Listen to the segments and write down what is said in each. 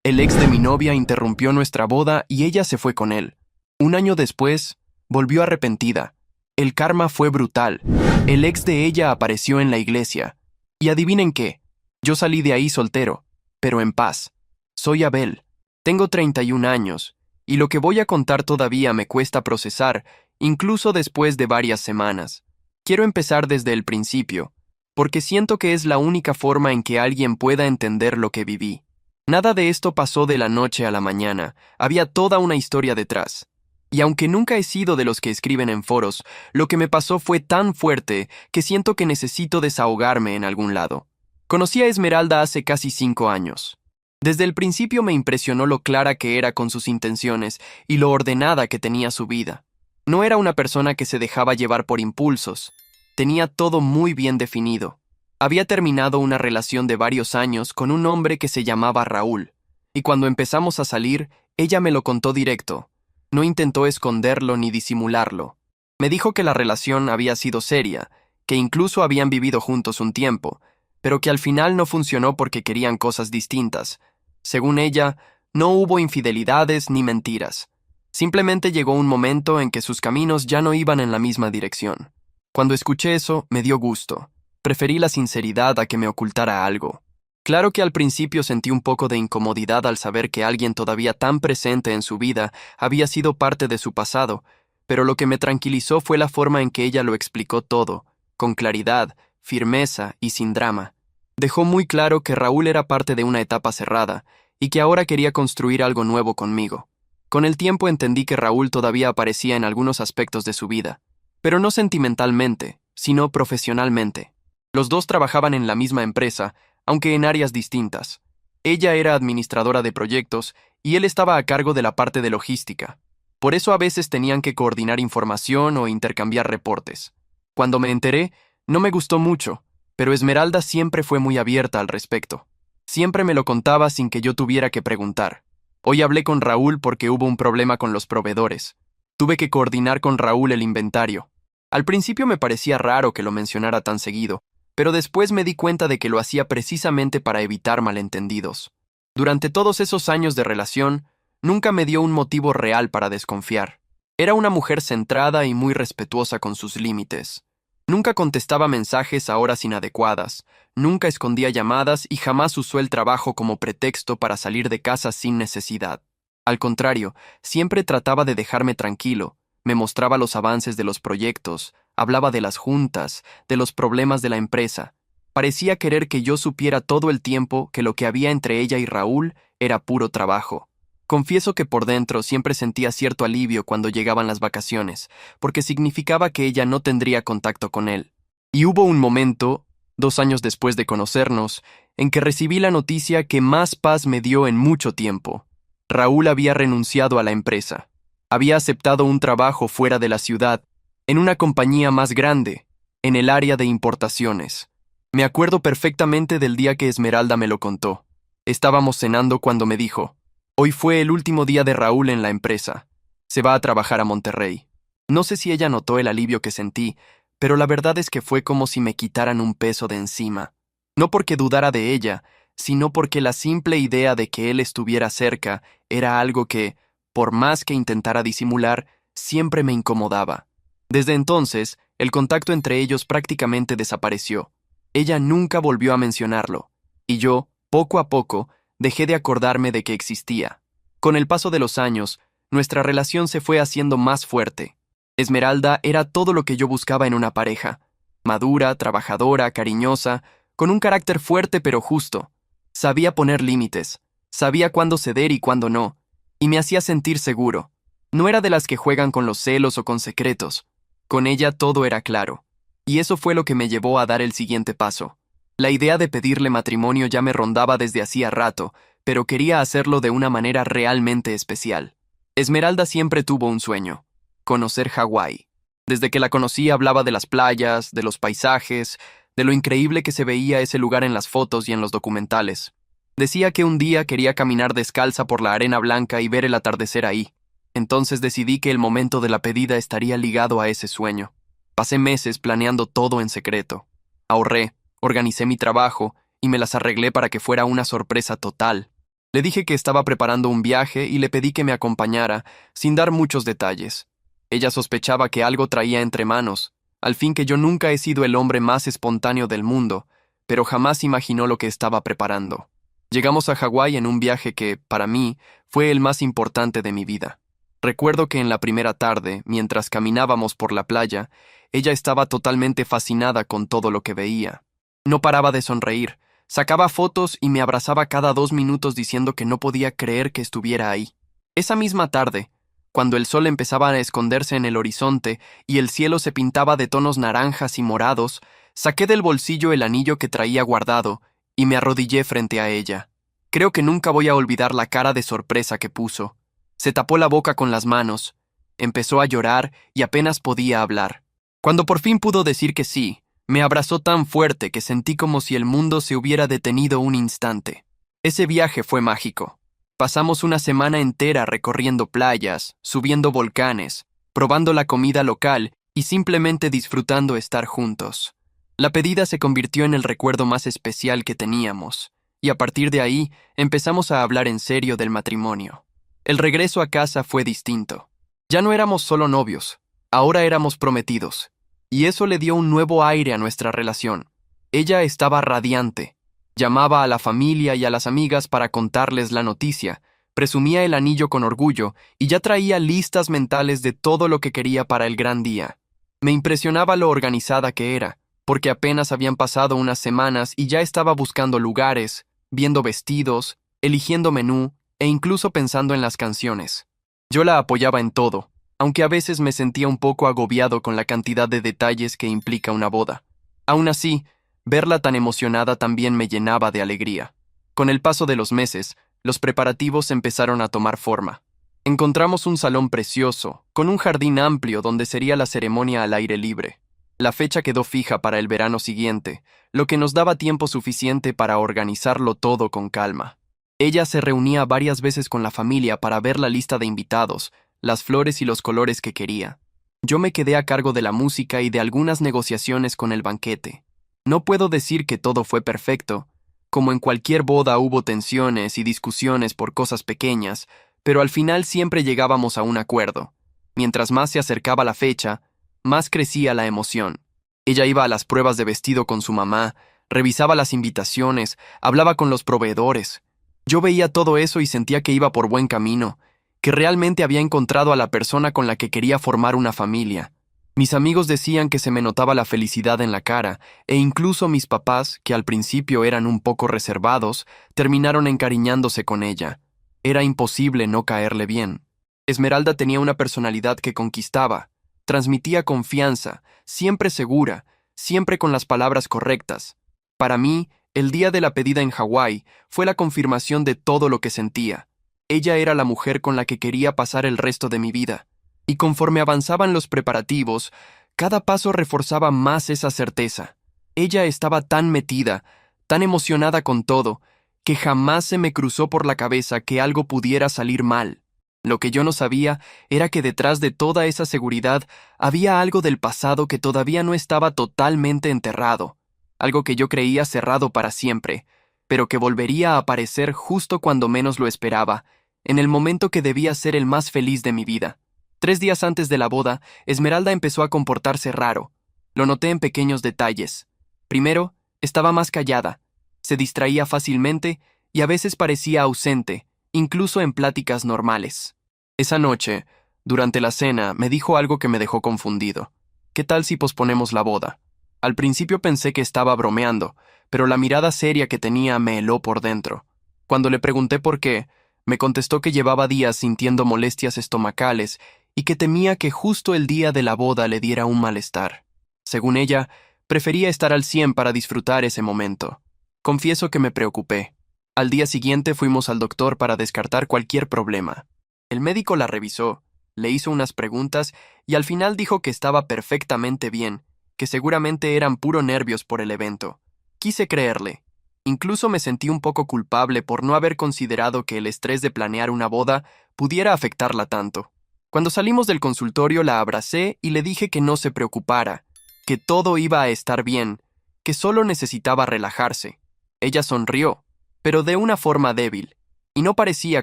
El ex de mi novia interrumpió nuestra boda y ella se fue con él. Un año después, volvió arrepentida. El karma fue brutal. El ex de ella apareció en la iglesia. Y adivinen qué, yo salí de ahí soltero, pero en paz. Soy Abel. Tengo 31 años, y lo que voy a contar todavía me cuesta procesar, incluso después de varias semanas. Quiero empezar desde el principio, porque siento que es la única forma en que alguien pueda entender lo que viví. Nada de esto pasó de la noche a la mañana, había toda una historia detrás. Y aunque nunca he sido de los que escriben en foros, lo que me pasó fue tan fuerte que siento que necesito desahogarme en algún lado. Conocí a Esmeralda hace casi 5 años. Desde el principio me impresionó lo clara que era con sus intenciones y lo ordenada que tenía su vida. No era una persona que se dejaba llevar por impulsos. Tenía todo muy bien definido. Había terminado una relación de varios años con un hombre que se llamaba Raúl, y cuando empezamos a salir, ella me lo contó directo. No intentó esconderlo ni disimularlo. Me dijo que la relación había sido seria, que incluso habían vivido juntos un tiempo, pero que al final no funcionó porque querían cosas distintas. Según ella, no hubo infidelidades ni mentiras. Simplemente llegó un momento en que sus caminos ya no iban en la misma dirección. Cuando escuché eso, me dio gusto. Preferí la sinceridad a que me ocultara algo. Claro que al principio sentí un poco de incomodidad al saber que alguien todavía tan presente en su vida había sido parte de su pasado, pero lo que me tranquilizó fue la forma en que ella lo explicó todo, con claridad, firmeza y sin drama. Dejó muy claro que Raúl era parte de una etapa cerrada y que ahora quería construir algo nuevo conmigo. Con el tiempo entendí que Raúl todavía aparecía en algunos aspectos de su vida, pero no sentimentalmente, sino profesionalmente. Los dos trabajaban en la misma empresa, aunque en áreas distintas. Ella era administradora de proyectos y él estaba a cargo de la parte de logística. Por eso a veces tenían que coordinar información o intercambiar reportes. Cuando me enteré, no me gustó mucho, pero Esmeralda siempre fue muy abierta al respecto. Siempre me lo contaba sin que yo tuviera que preguntar. Hoy hablé con Raúl porque hubo un problema con los proveedores. Tuve que coordinar con Raúl el inventario. Al principio me parecía raro que lo mencionara tan seguido, pero después me di cuenta de que lo hacía precisamente para evitar malentendidos. Durante todos esos años de relación, nunca me dio un motivo real para desconfiar. Era una mujer centrada y muy respetuosa con sus límites. Nunca contestaba mensajes a horas inadecuadas, nunca escondía llamadas y jamás usó el trabajo como pretexto para salir de casa sin necesidad. Al contrario, siempre trataba de dejarme tranquilo, me mostraba los avances de los proyectos, hablaba de las juntas, de los problemas de la empresa. Parecía querer que yo supiera todo el tiempo que lo que había entre ella y Raúl era puro trabajo. Confieso que por dentro siempre sentía cierto alivio cuando llegaban las vacaciones, porque significaba que ella no tendría contacto con él. Y hubo un momento, 2 años después de conocernos, en que recibí la noticia que más paz me dio en mucho tiempo. Raúl había renunciado a la empresa. Había aceptado un trabajo fuera de la ciudad, en una compañía más grande, en el área de importaciones. Me acuerdo perfectamente del día que Esmeralda me lo contó. Estábamos cenando cuando me dijo: «Hoy fue el último día de Raúl en la empresa. Se va a trabajar a Monterrey». No sé si ella notó el alivio que sentí, pero la verdad es que fue como si me quitaran un peso de encima. No porque dudara de ella, sino porque la simple idea de que él estuviera cerca era algo que, por más que intentara disimular, siempre me incomodaba. Desde entonces, el contacto entre ellos prácticamente desapareció. Ella nunca volvió a mencionarlo, y yo, poco a poco, dejé de acordarme de que existía. Con el paso de los años, nuestra relación se fue haciendo más fuerte. Esmeralda era todo lo que yo buscaba en una pareja: madura, trabajadora, cariñosa, con un carácter fuerte pero justo. Sabía poner límites, sabía cuándo ceder y cuándo no, y me hacía sentir seguro. No era de las que juegan con los celos o con secretos. Con ella todo era claro. Y eso fue lo que me llevó a dar el siguiente paso. La idea de pedirle matrimonio ya me rondaba desde hacía rato, pero quería hacerlo de una manera realmente especial. Esmeralda siempre tuvo un sueño: conocer Hawái. Desde que la conocí hablaba de las playas, de los paisajes, de lo increíble que se veía ese lugar en las fotos y en los documentales. Decía que un día quería caminar descalza por la arena blanca y ver el atardecer ahí. Entonces decidí que el momento de la pedida estaría ligado a ese sueño. Pasé meses planeando todo en secreto. Ahorré, organicé mi trabajo y me las arreglé para que fuera una sorpresa total. Le dije que estaba preparando un viaje y le pedí que me acompañara, sin dar muchos detalles. Ella sospechaba que algo traía entre manos, al fin que yo nunca he sido el hombre más espontáneo del mundo, pero jamás imaginó lo que estaba preparando. Llegamos a Hawái en un viaje que, para mí, fue el más importante de mi vida. Recuerdo que en la primera tarde, mientras caminábamos por la playa, ella estaba totalmente fascinada con todo lo que veía. No paraba de sonreír, sacaba fotos y me abrazaba cada 2 minutos diciendo que no podía creer que estuviera ahí. Esa misma tarde, cuando el sol empezaba a esconderse en el horizonte y el cielo se pintaba de tonos naranjas y morados, saqué del bolsillo el anillo que traía guardado y me arrodillé frente a ella. Creo que nunca voy a olvidar la cara de sorpresa que puso. Se tapó la boca con las manos, empezó a llorar y apenas podía hablar. Cuando por fin pudo decir que sí, me abrazó tan fuerte que sentí como si el mundo se hubiera detenido un instante. Ese viaje fue mágico. Pasamos una semana entera recorriendo playas, subiendo volcanes, probando la comida local y simplemente disfrutando estar juntos. La pedida se convirtió en el recuerdo más especial que teníamos, y a partir de ahí empezamos a hablar en serio del matrimonio. El regreso a casa fue distinto. Ya no éramos solo novios, ahora éramos prometidos, y eso le dio un nuevo aire a nuestra relación. Ella estaba radiante. Llamaba a la familia y a las amigas para contarles la noticia, presumía el anillo con orgullo y ya traía listas mentales de todo lo que quería para el gran día. Me impresionaba lo organizada que era, porque apenas habían pasado unas semanas y ya estaba buscando lugares, viendo vestidos, eligiendo menú e incluso pensando en las canciones. Yo la apoyaba en todo, aunque a veces me sentía un poco agobiado con la cantidad de detalles que implica una boda. Aún así, verla tan emocionada también me llenaba de alegría. Con el paso de los meses, los preparativos empezaron a tomar forma. Encontramos un salón precioso, con un jardín amplio donde sería la ceremonia al aire libre. La fecha quedó fija para el verano siguiente, lo que nos daba tiempo suficiente para organizarlo todo con calma. Ella se reunía varias veces con la familia para ver la lista de invitados, las flores y los colores que quería. Yo me quedé a cargo de la música y de algunas negociaciones con el banquete. No puedo decir que todo fue perfecto. Como en cualquier boda hubo tensiones y discusiones por cosas pequeñas, pero al final siempre llegábamos a un acuerdo. Mientras más se acercaba la fecha, más crecía la emoción. Ella iba a las pruebas de vestido con su mamá, revisaba las invitaciones, hablaba con los proveedores. Yo veía todo eso y sentía que iba por buen camino, que realmente había encontrado a la persona con la que quería formar una familia. Mis amigos decían que se me notaba la felicidad en la cara, e incluso mis papás, que al principio eran un poco reservados, terminaron encariñándose con ella. Era imposible no caerle bien. Esmeralda tenía una personalidad que conquistaba, transmitía confianza, siempre segura, siempre con las palabras correctas. Para mí, el día de la pedida en Hawái fue la confirmación de todo lo que sentía. Ella era la mujer con la que quería pasar el resto de mi vida. Y conforme avanzaban los preparativos, cada paso reforzaba más esa certeza. Ella estaba tan metida, tan emocionada con todo, que jamás se me cruzó por la cabeza que algo pudiera salir mal. Lo que yo no sabía era que detrás de toda esa seguridad había algo del pasado que todavía no estaba totalmente enterrado, algo que yo creía cerrado para siempre, pero que volvería a aparecer justo cuando menos lo esperaba, en el momento que debía ser el más feliz de mi vida. 3 días antes de la boda, Esmeralda empezó a comportarse raro. Lo noté en pequeños detalles. Primero, estaba más callada, se distraía fácilmente y a veces parecía ausente, incluso en pláticas normales. Esa noche, durante la cena, me dijo algo que me dejó confundido. ¿Qué tal si posponemos la boda? Al principio pensé que estaba bromeando, pero la mirada seria que tenía me heló por dentro. Cuando le pregunté por qué, me contestó que llevaba días sintiendo molestias estomacales y que temía que justo el día de la boda le diera un malestar. Según ella, prefería estar al 100 para disfrutar ese momento. Confieso que me preocupé. Al día siguiente fuimos al doctor para descartar cualquier problema. El médico la revisó, le hizo unas preguntas y al final dijo que estaba perfectamente bien, que seguramente eran puro nervios por el evento. Quise creerle. Incluso me sentí un poco culpable por no haber considerado que el estrés de planear una boda pudiera afectarla tanto. Cuando salimos del consultorio la abracé y le dije que no se preocupara, que todo iba a estar bien, que solo necesitaba relajarse. Ella sonrió, pero de una forma débil. y no parecía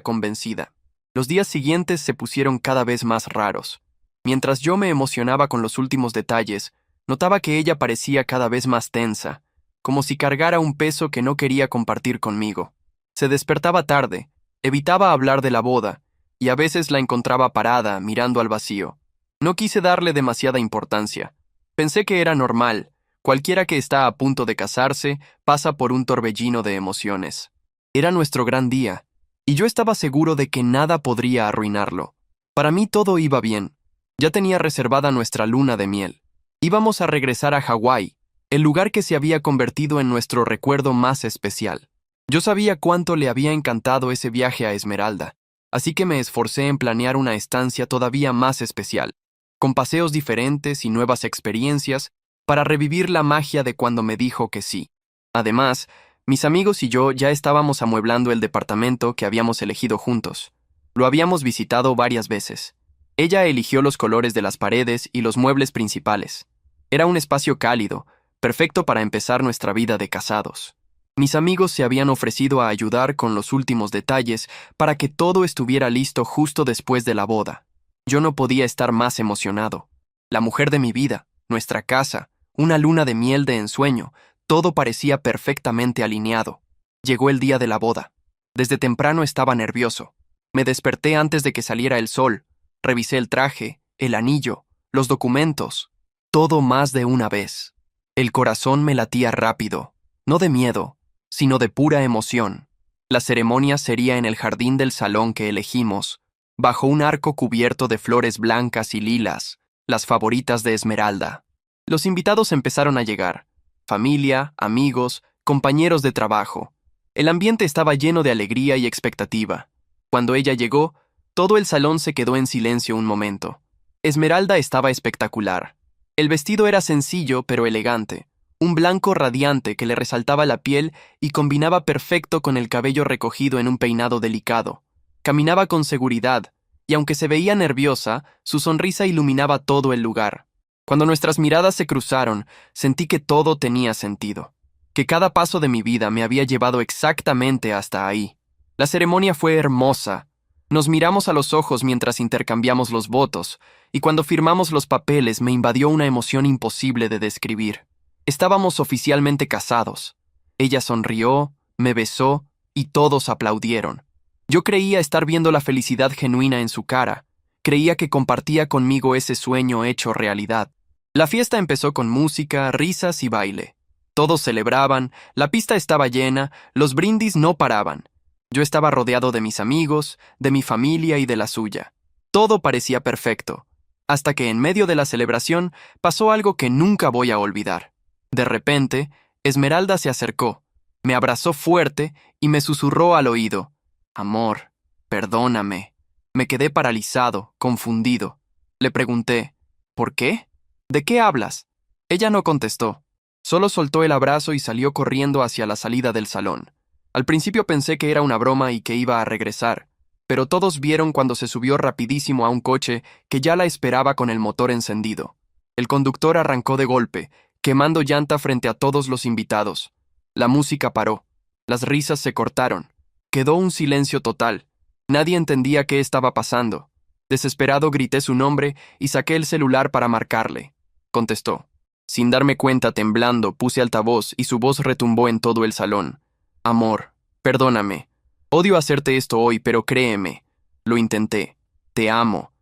convencida. Los días siguientes se pusieron cada vez más raros. Mientras yo me emocionaba con los últimos detalles, notaba que ella parecía cada vez más tensa, como si cargara un peso que no quería compartir conmigo. Se despertaba tarde, evitaba hablar de la boda, y a veces la encontraba parada, mirando al vacío. No quise darle demasiada importancia. Pensé que era normal. Cualquiera que está a punto de casarse pasa por un torbellino de emociones. Era nuestro gran día, y yo estaba seguro de que nada podría arruinarlo. Para mí todo iba bien. Ya tenía reservada nuestra luna de miel. Íbamos a regresar a Hawái, el lugar que se había convertido en nuestro recuerdo más especial. Yo sabía cuánto le había encantado ese viaje a Esmeralda, así que me esforcé en planear una estancia todavía más especial, con paseos diferentes y nuevas experiencias para revivir la magia de cuando me dijo que sí. Además, mis amigos y yo ya estábamos amueblando el departamento que habíamos elegido juntos. Lo habíamos visitado varias veces. Ella eligió los colores de las paredes y los muebles principales. Era un espacio cálido, perfecto para empezar nuestra vida de casados. Mis amigos se habían ofrecido a ayudar con los últimos detalles para que todo estuviera listo justo después de la boda. Yo no podía estar más emocionado. La mujer de mi vida, nuestra casa, una luna de miel de ensueño, todo parecía perfectamente alineado. Llegó el día de la boda. Desde temprano estaba nervioso. Me desperté antes de que saliera el sol. Revisé el traje, el anillo, los documentos, todo más de una vez. El corazón me latía rápido, no de miedo, sino de pura emoción. La ceremonia sería en el jardín del salón que elegimos, bajo un arco cubierto de flores blancas y lilas, las favoritas de Esmeralda. Los invitados empezaron a llegar, familia, amigos, compañeros de trabajo. El ambiente estaba lleno de alegría y expectativa. Cuando ella llegó, todo el salón se quedó en silencio un momento. Esmeralda estaba espectacular. El vestido era sencillo pero elegante, un blanco radiante que le resaltaba la piel y combinaba perfecto con el cabello recogido en un peinado delicado. Caminaba con seguridad, y aunque se veía nerviosa, su sonrisa iluminaba todo el lugar. Cuando nuestras miradas se cruzaron, sentí que todo tenía sentido, que cada paso de mi vida me había llevado exactamente hasta ahí. La ceremonia fue hermosa. Nos miramos a los ojos mientras intercambiamos los votos, y cuando firmamos los papeles me invadió una emoción imposible de describir. Estábamos oficialmente casados. Ella sonrió, me besó, y todos aplaudieron. Yo creía estar viendo la felicidad genuina en su cara. Creía que compartía conmigo ese sueño hecho realidad. La fiesta empezó con música, risas y baile. Todos celebraban, la pista estaba llena, los brindis no paraban. Yo estaba rodeado de mis amigos, de mi familia y de la suya. Todo parecía perfecto, hasta que en medio de la celebración pasó algo que nunca voy a olvidar. De repente, Esmeralda se acercó, me abrazó fuerte y me susurró al oído: «Amor, perdóname». Me quedé paralizado, confundido. Le pregunté: «¿Por qué? ¿De qué hablas?». Ella no contestó, solo soltó el abrazo y salió corriendo hacia la salida del salón. Al principio pensé que era una broma y que iba a regresar, pero todos vieron cuando se subió rapidísimo a un coche que ya la esperaba con el motor encendido. El conductor arrancó de golpe, quemando llanta frente a todos los invitados. La música paró, las risas se cortaron. Quedó un silencio total. Nadie entendía qué estaba pasando. Desesperado grité su nombre y saqué el celular para marcarle. Contestó. Sin darme cuenta, temblando, puse altavoz y su voz retumbó en todo el salón. «Amor, perdóname. Odio hacerte esto hoy, pero créeme. Lo intenté. Te amo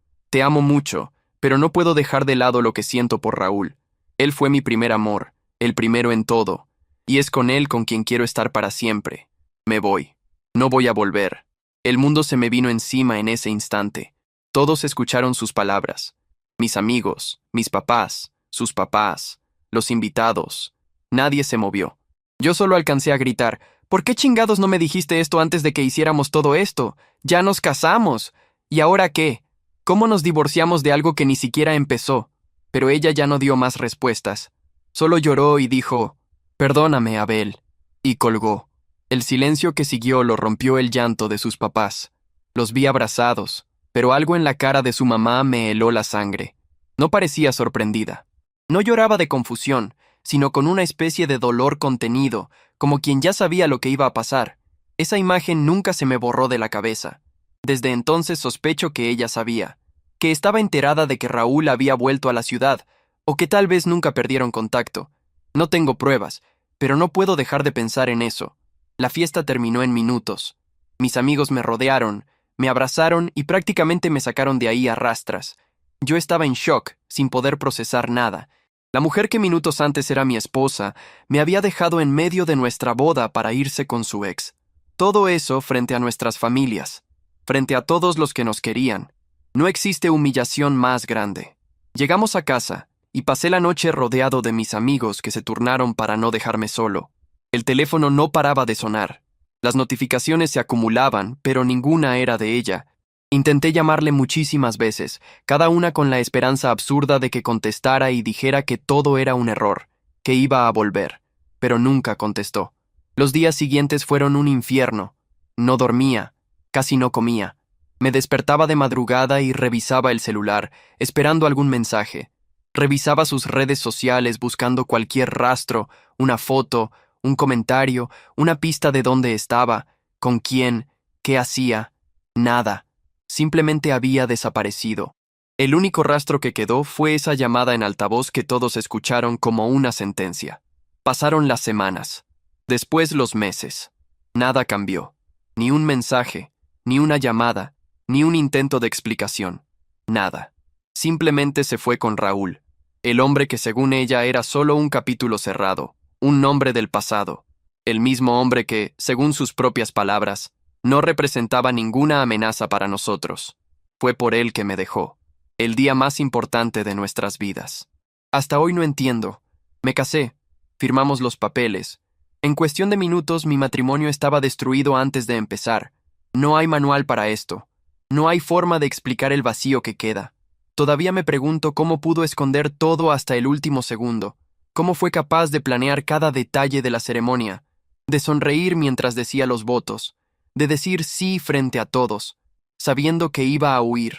mucho, pero no puedo dejar de lado lo que siento por Raúl. Él fue mi primer amor, el primero en todo, y es con él con quien quiero estar para siempre. Me voy. No voy a volver». El mundo se me vino encima en ese instante. Todos escucharon sus palabras. Mis amigos, mis papás, sus papás, los invitados. Nadie se movió. Yo solo alcancé a gritar: «¿Por qué chingados no me dijiste esto antes de que hiciéramos todo esto? Ya nos casamos. ¿Y ahora qué? ¿Cómo nos divorciamos de algo que ni siquiera empezó?». Pero ella ya no dio más respuestas. Solo lloró y dijo: «Perdóname, Abel», y colgó. El silencio que siguió lo rompió el llanto de sus papás. Los vi abrazados, pero algo en la cara de su mamá me heló la sangre. No parecía sorprendida. No lloraba de confusión, sino con una especie de dolor contenido, como quien ya sabía lo que iba a pasar. Esa imagen nunca se me borró de la cabeza. Desde entonces sospecho que ella sabía, que estaba enterada de que Raúl había vuelto a la ciudad, o que tal vez nunca perdieron contacto. No tengo pruebas, pero no puedo dejar de pensar en eso. La fiesta terminó en minutos. Mis amigos me rodearon, me abrazaron y prácticamente me sacaron de ahí a rastras. Yo estaba en shock, sin poder procesar nada. La mujer que minutos antes era mi esposa, me había dejado en medio de nuestra boda para irse con su ex. Todo eso frente a nuestras familias, frente a todos los que nos querían. No existe humillación más grande. Llegamos a casa, y pasé la noche rodeado de mis amigos que se turnaron para no dejarme solo. El teléfono no paraba de sonar. Las notificaciones se acumulaban, pero ninguna era de ella. Intenté llamarle muchísimas veces, cada una con la esperanza absurda de que contestara y dijera que todo era un error, que iba a volver, pero nunca contestó. Los días siguientes fueron un infierno. No dormía, casi no comía. Me despertaba de madrugada y revisaba el celular, esperando algún mensaje. Revisaba sus redes sociales buscando cualquier rastro, una foto, un comentario, una pista de dónde estaba, con quién, qué hacía. Nada. Simplemente había desaparecido. El único rastro que quedó fue esa llamada en altavoz que todos escucharon como una sentencia. Pasaron las semanas. Después los meses. Nada cambió. Ni un mensaje, ni una llamada, ni un intento de explicación. Nada. Simplemente se fue con Raúl, el hombre que según ella era solo un capítulo cerrado, un nombre del pasado. El mismo hombre que, según sus propias palabras, no representaba ninguna amenaza para nosotros. Fue por él que me dejó. El día más importante de nuestras vidas. Hasta hoy no entiendo. Me casé. Firmamos los papeles. En cuestión de minutos mi matrimonio estaba destruido antes de empezar. No hay manual para esto. No hay forma de explicar el vacío que queda. Todavía me pregunto cómo pudo esconder todo hasta el último segundo. Cómo fue capaz de planear cada detalle de la ceremonia. De sonreír mientras decía los votos. De decir sí frente a todos, sabiendo que iba a huir.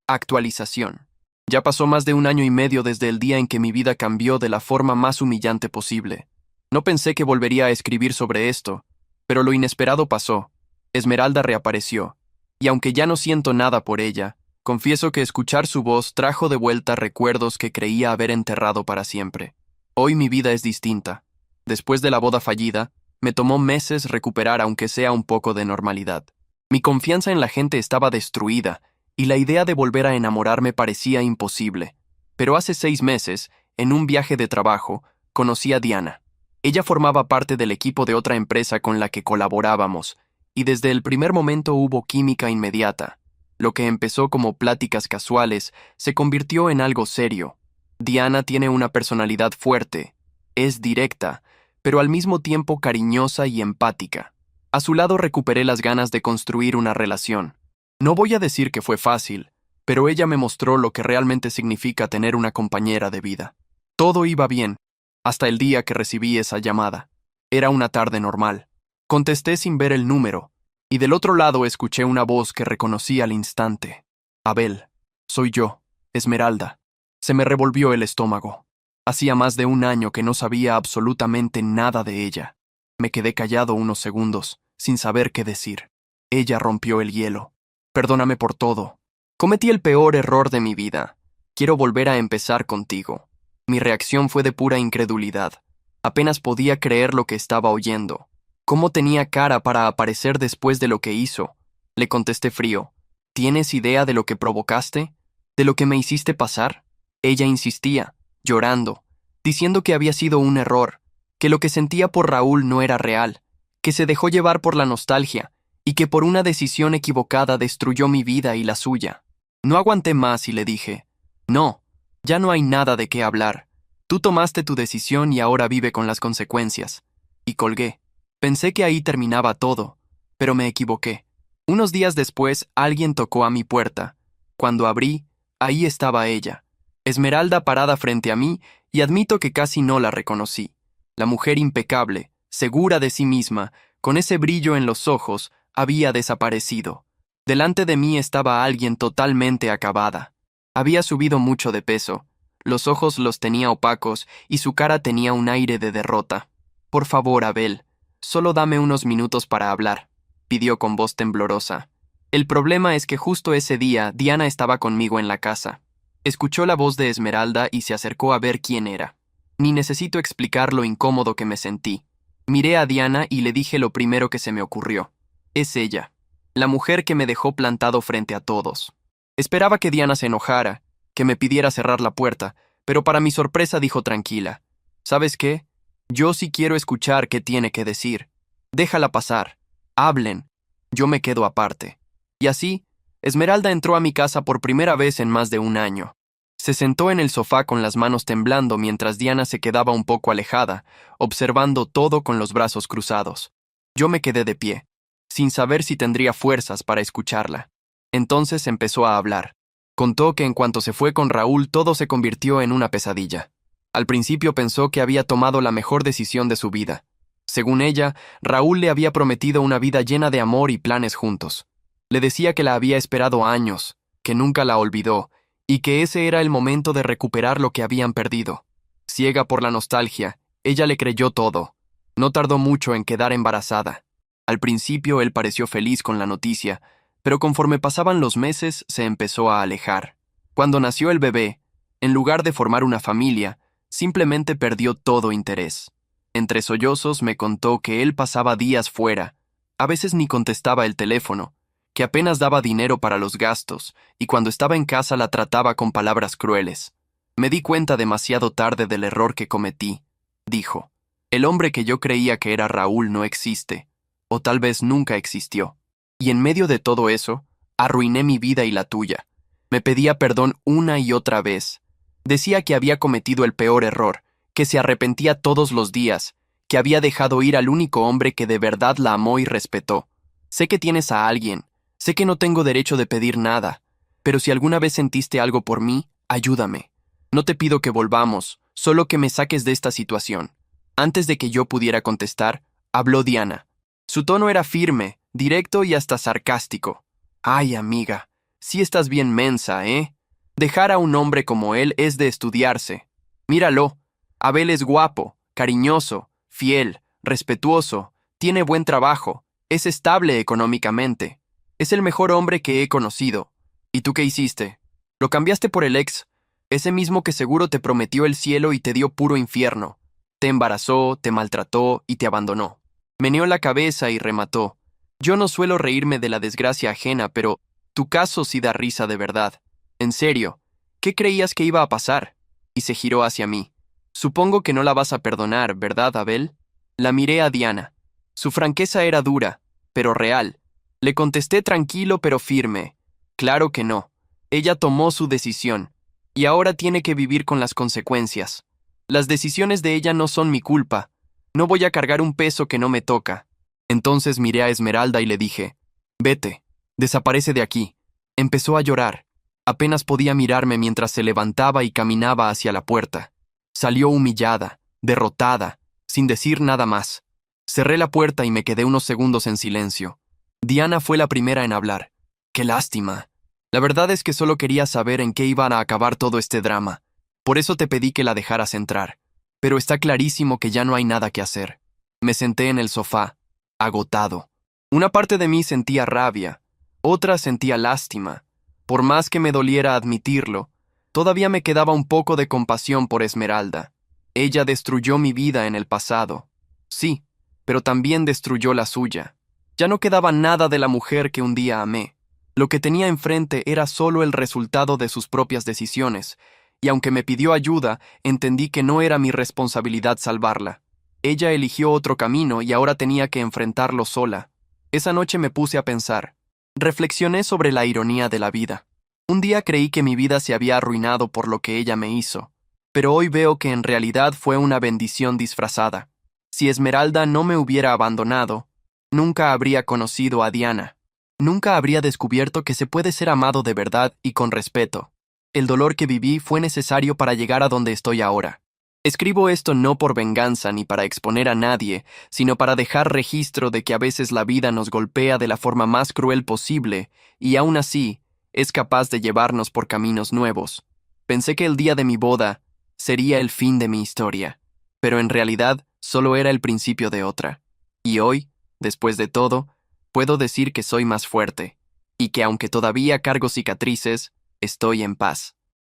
Actualización. Ya pasó más de 1 año y medio desde el día en que mi vida cambió de la forma más humillante posible. No pensé que volvería a escribir sobre esto, pero lo inesperado pasó. Esmeralda reapareció, y aunque ya no siento nada por ella, confieso que escuchar su voz trajo de vuelta recuerdos que creía haber enterrado para siempre. Hoy mi vida es distinta. Después de la boda fallida, me tomó meses recuperar aunque sea un poco de normalidad. Mi confianza en la gente estaba destruida, y la idea de volver a enamorarme parecía imposible. Pero hace 6 meses, en un viaje de trabajo, conocí a Diana. Ella formaba parte del equipo de otra empresa con la que colaborábamos, y desde el primer momento hubo química inmediata. Lo que empezó como pláticas casuales se convirtió en algo serio. Diana tiene una personalidad fuerte, es directa, pero al mismo tiempo cariñosa y empática. A su lado recuperé las ganas de construir una relación. No voy a decir que fue fácil, pero ella me mostró lo que realmente significa tener una compañera de vida. Todo iba bien, hasta el día que recibí esa llamada. Era una tarde normal. Contesté sin ver el número, y del otro lado escuché una voz que reconocí al instante. Abel, soy yo, Esmeralda. Se me revolvió el estómago. Hacía más de 1 año que no sabía absolutamente nada de ella. Me quedé callado unos segundos, sin saber qué decir. Ella rompió el hielo. Perdóname por todo. Cometí el peor error de mi vida. Quiero volver a empezar contigo. Mi reacción fue de pura incredulidad. Apenas podía creer lo que estaba oyendo. ¿Cómo tenía cara para aparecer después de lo que hizo? Le contesté frío. ¿Tienes idea de lo que provocaste? ¿De lo que me hiciste pasar? Ella insistía, llorando, diciendo que había sido un error, que lo que sentía por Raúl no era real, que se dejó llevar por la nostalgia y que por una decisión equivocada destruyó mi vida y la suya. No aguanté más y le dije, no, ya no hay nada de qué hablar. Tú tomaste tu decisión y ahora vive con las consecuencias. Y colgué. Pensé que ahí terminaba todo, pero me equivoqué. Unos días después, alguien tocó a mi puerta. Cuando abrí, ahí estaba ella, Esmeralda parada frente a mí, y admito que casi no la reconocí. La mujer impecable, segura de sí misma, con ese brillo en los ojos, había desaparecido. Delante de mí estaba alguien totalmente acabada. Había subido mucho de peso. Los ojos los tenía opacos y su cara tenía un aire de derrota. Por favor, Abel, solo dame unos minutos para hablar. pidió con voz temblorosa. El problema es que justo ese día Diana estaba conmigo en la casa. Escuchó la voz de Esmeralda y se acercó a ver quién era. Ni necesito explicar lo incómodo que me sentí. Miré a Diana y le dije lo primero que se me ocurrió. Es ella, la mujer que me dejó plantado frente a todos. Esperaba que Diana se enojara, que me pidiera cerrar la puerta, pero para mi sorpresa dijo tranquila. ¿Sabes qué? Yo sí quiero escuchar qué tiene que decir. Déjala pasar. Hablen. Yo me quedo aparte. Y así, Esmeralda entró a mi casa por primera vez en más de un año. Se sentó en el sofá con las manos temblando mientras Diana se quedaba un poco alejada, observando todo con los brazos cruzados. Yo me quedé de pie, sin saber si tendría fuerzas para escucharla. Entonces empezó a hablar. Contó que en cuanto se fue con Raúl todo se convirtió en una pesadilla. Al principio pensó que había tomado la mejor decisión de su vida. Según ella, Raúl le había prometido una vida llena de amor y planes juntos. Le decía que la había esperado años, que nunca la olvidó, y que ese era el momento de recuperar lo que habían perdido. Ciega por la nostalgia, ella le creyó todo. No tardó mucho en quedar embarazada. Al principio él pareció feliz con la noticia, pero conforme pasaban los meses se empezó a alejar. Cuando nació el bebé, en lugar de formar una familia, simplemente perdió todo interés. Entre sollozos me contó que él pasaba días fuera, a veces ni contestaba el teléfono, que apenas daba dinero para los gastos, y cuando estaba en casa la trataba con palabras crueles. Me di cuenta demasiado tarde del error que cometí, dijo. El hombre que yo creía que era Raúl no existe, o tal vez nunca existió. Y en medio de todo eso, arruiné mi vida y la tuya. Me pedía perdón una y otra vez. Decía que había cometido el peor error, que se arrepentía todos los días, que había dejado ir al único hombre que de verdad la amó y respetó. Sé que tienes a alguien, sé que no tengo derecho de pedir nada, pero si alguna vez sentiste algo por mí, ayúdame. No te pido que volvamos, solo que me saques de esta situación. Antes de que yo pudiera contestar, habló Diana. Su tono era firme, directo y hasta sarcástico. Ay, amiga, sí estás bien mensa, ¿eh? Dejar a un hombre como él es de estudiarse. Míralo. Abel es guapo, cariñoso, fiel, respetuoso, tiene buen trabajo, es estable económicamente. Es el mejor hombre que he conocido. ¿Y tú qué hiciste? Lo cambiaste por el ex, ese mismo que seguro te prometió el cielo y te dio puro infierno. Te embarazó, te maltrató y te abandonó. Meneó la cabeza y remató. Yo no suelo reírme de la desgracia ajena, pero tu caso sí da risa de verdad. En serio, ¿qué creías que iba a pasar? Y se giró hacia mí. Supongo que no la vas a perdonar, ¿verdad, Abel? La miré a Diana. Su franqueza era dura, pero real. Le contesté tranquilo pero firme. Claro que no. Ella tomó su decisión, y ahora tiene que vivir con las consecuencias. Las decisiones de ella no son mi culpa. No voy a cargar un peso que no me toca. Entonces miré a Esmeralda y le dije, vete, desaparece de aquí. Empezó a llorar. Apenas podía mirarme mientras se levantaba y caminaba hacia la puerta. Salió humillada, derrotada, sin decir nada más. Cerré la puerta y me quedé unos segundos en silencio. Diana fue la primera en hablar. ¡Qué lástima! La verdad es que solo quería saber en qué iba a acabar todo este drama. Por eso te pedí que la dejaras entrar. Pero está clarísimo que ya no hay nada que hacer. Me senté en el sofá, agotado. Una parte de mí sentía rabia, otra sentía lástima. Por más que me doliera admitirlo, todavía me quedaba un poco de compasión por Esmeralda. Ella destruyó mi vida en el pasado. Sí, pero también destruyó la suya. Ya no quedaba nada de la mujer que un día amé. Lo que tenía enfrente era solo el resultado de sus propias decisiones, y aunque me pidió ayuda, entendí que no era mi responsabilidad salvarla. Ella eligió otro camino y ahora tenía que enfrentarlo sola. Esa noche me puse a pensar. Reflexioné sobre la ironía de la vida. Un día creí que mi vida se había arruinado por lo que ella me hizo, pero hoy veo que en realidad fue una bendición disfrazada. Si Esmeralda no me hubiera abandonado, nunca habría conocido a Diana. Nunca habría descubierto que se puede ser amado de verdad y con respeto. El dolor que viví fue necesario para llegar a donde estoy ahora. Escribo esto no por venganza ni para exponer a nadie, sino para dejar registro de que a veces la vida nos golpea de la forma más cruel posible y aún así es capaz de llevarnos por caminos nuevos. Pensé que el día de mi boda sería el fin de mi historia, pero en realidad solo era el principio de otra. Y hoy, después de todo, puedo decir que soy más fuerte, y que aunque todavía cargo cicatrices, estoy en paz.